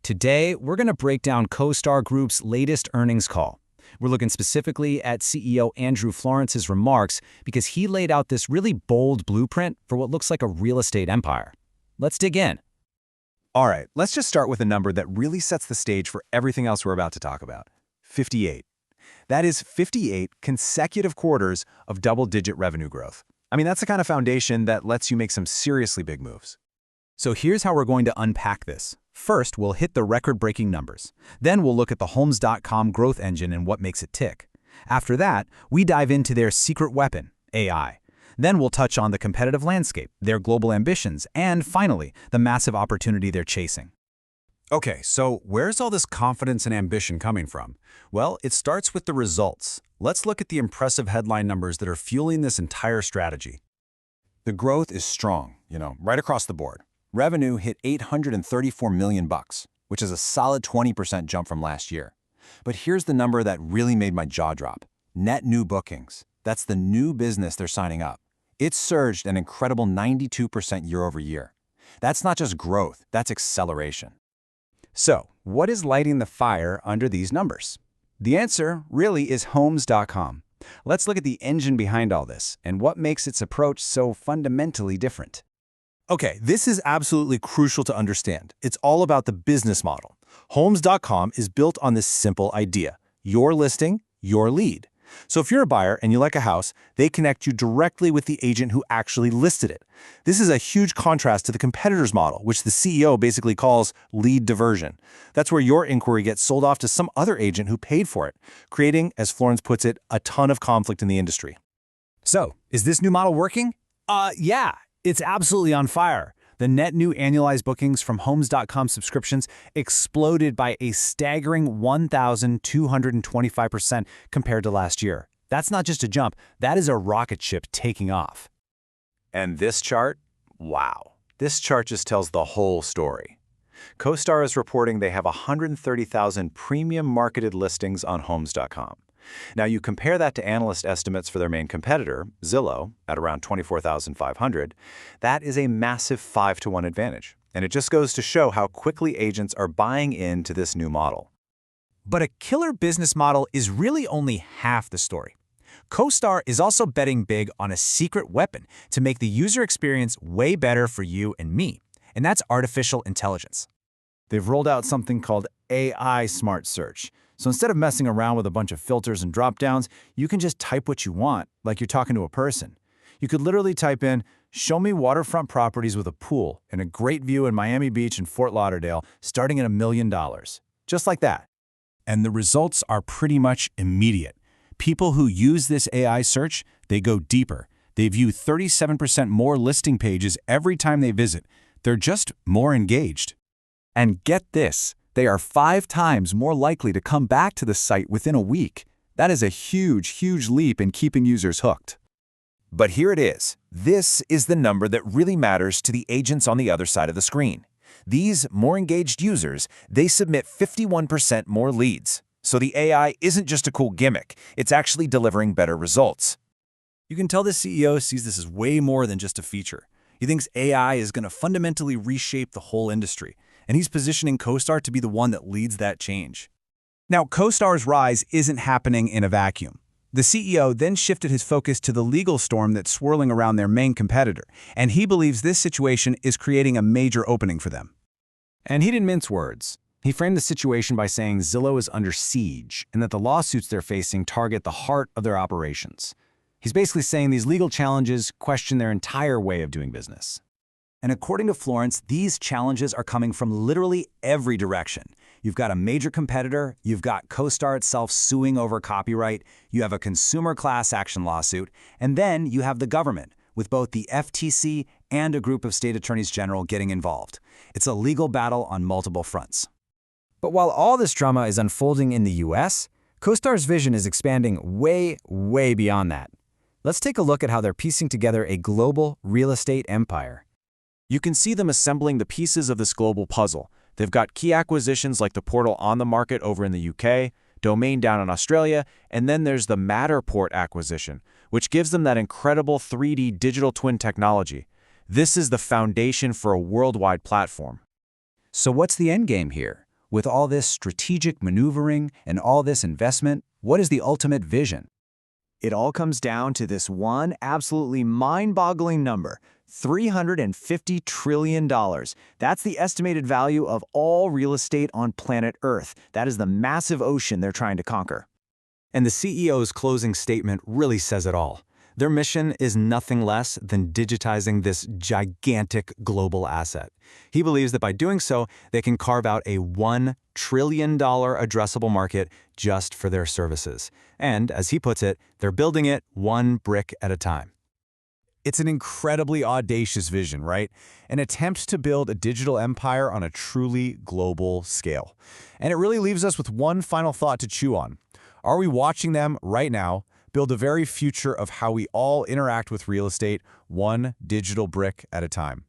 Today, we're going to break down CoStar Group's latest earnings call. We're looking specifically at CEO Andrew Florence's remarks because he laid out this really bold blueprint for what looks like a real estate empire. Let's dig in. All right, let's just start with a number that really sets the stage for everything else we're about to talk about. 58. That is 58 consecutive quarters of double-digit revenue growth. I mean, that's the kind of foundation that lets you make some seriously big moves. So here's how we're going to unpack this. First, we'll hit the record-breaking numbers. Then we'll look at the Homes.com growth engine and what makes it tick. After that, we dive into their secret weapon, AI. Then we'll touch on the competitive landscape, their global ambitions, and finally, the massive opportunity they're chasing. Okay, so where's all this confidence and ambition coming from? Well, it starts with the results. Let's look at the impressive headline numbers that are fueling this entire strategy. The growth is strong, right across the board. Revenue hit $834 million, which is a solid 20% jump from last year. But here's the number that really made my jaw drop. Net new bookings. That's the new business they're signing up. It surged an incredible 92% year over year. That's not just growth, that's acceleration. So, what is lighting the fire under these numbers? The answer really is Homes.com. Let's look at the engine behind all this and what makes its approach so fundamentally different. Okay, this is absolutely crucial to understand. It's all about the business model. Homes.com is built on this simple idea: your listing, your lead. So if you're a buyer and you like a house, they connect you directly with the agent who actually listed it. This is a huge contrast to the competitor's model, which the CEO basically calls lead diversion. That's where your inquiry gets sold off to some other agent who paid for it, creating, as Florence puts it, a ton of conflict in the industry. So, is this new model working? Yeah. It's absolutely on fire. The net new annualized bookings from Homes.com subscriptions exploded by a staggering 1,225% compared to last year. That's not just a jump, that is a rocket ship taking off. And this chart? Wow. This chart just tells the whole story. CoStar is reporting they have 130,000 premium marketed listings on Homes.com. Now, you compare that to analyst estimates for their main competitor, Zillow, at around 24,500, that is a massive 5-to-1 advantage. And it just goes to show how quickly agents are buying into this new model. But a killer business model is really only half the story. CoStar is also betting big on a secret weapon to make the user experience way better for you and me, and that's artificial intelligence. They've rolled out something called AI Smart Search. So instead of messing around with a bunch of filters and drop-downs, you can just type what you want, like you're talking to a person. You could literally type in, "Show me waterfront properties with a pool and a great view in Miami Beach and Fort Lauderdale, starting at $1 million." Just like that. And the results are pretty much immediate. People who use this AI search, they go deeper. They view 37% more listing pages every time they visit. They're just more engaged. And get this, they are 5 times more likely to come back to the site within a week. That is a huge, huge leap in keeping users hooked. But here it is. This is the number that really matters to the agents on the other side of the screen. These more engaged users, they submit 51% more leads. So the AI isn't just a cool gimmick, it's actually delivering better results. You can tell the CEO sees this as way more than just a feature. He thinks AI is going to fundamentally reshape the whole industry, and he's positioning CoStar to be the one that leads that change. Now, CoStar's rise isn't happening in a vacuum. The CEO then shifted his focus to the legal storm that's swirling around their main competitor, and he believes this situation is creating a major opening for them. And he didn't mince words. He framed the situation by saying Zillow is under siege and that the lawsuits they're facing target the heart of their operations. He's basically saying these legal challenges question their entire way of doing business. And according to Florence, these challenges are coming from literally every direction. You've got a major competitor, you've got CoStar itself suing over copyright, you have a consumer class action lawsuit, and then you have the government, with both the FTC and a group of state attorneys general getting involved. It's a legal battle on multiple fronts. But while all this drama is unfolding in the US, CoStar's vision is expanding way, way beyond that. Let's take a look at how they're piecing together a global real estate empire. You can see them assembling the pieces of this global puzzle. They've got key acquisitions like the portal On the Market over in the UK, Domain down in Australia, and then there's the Matterport acquisition, which gives them that incredible 3D digital twin technology. This is the foundation for a worldwide platform. So what's the end game here? With all this strategic maneuvering and all this investment, what is the ultimate vision? It all comes down to this one absolutely mind-boggling number, $350 trillion. That's the estimated value of all real estate on planet Earth. That is the massive ocean they're trying to conquer. And the CEO's closing statement really says it all. Their mission is nothing less than digitizing this gigantic global asset. He believes that by doing so, they can carve out a $1 trillion addressable market just for their services. And, as he puts it, they're building it one brick at a time. It's an incredibly audacious vision, right? An attempt to build a digital empire on a truly global scale. And it really leaves us with one final thought to chew on. Are we watching them right now build the very future of how we all interact with real estate, one digital brick at a time?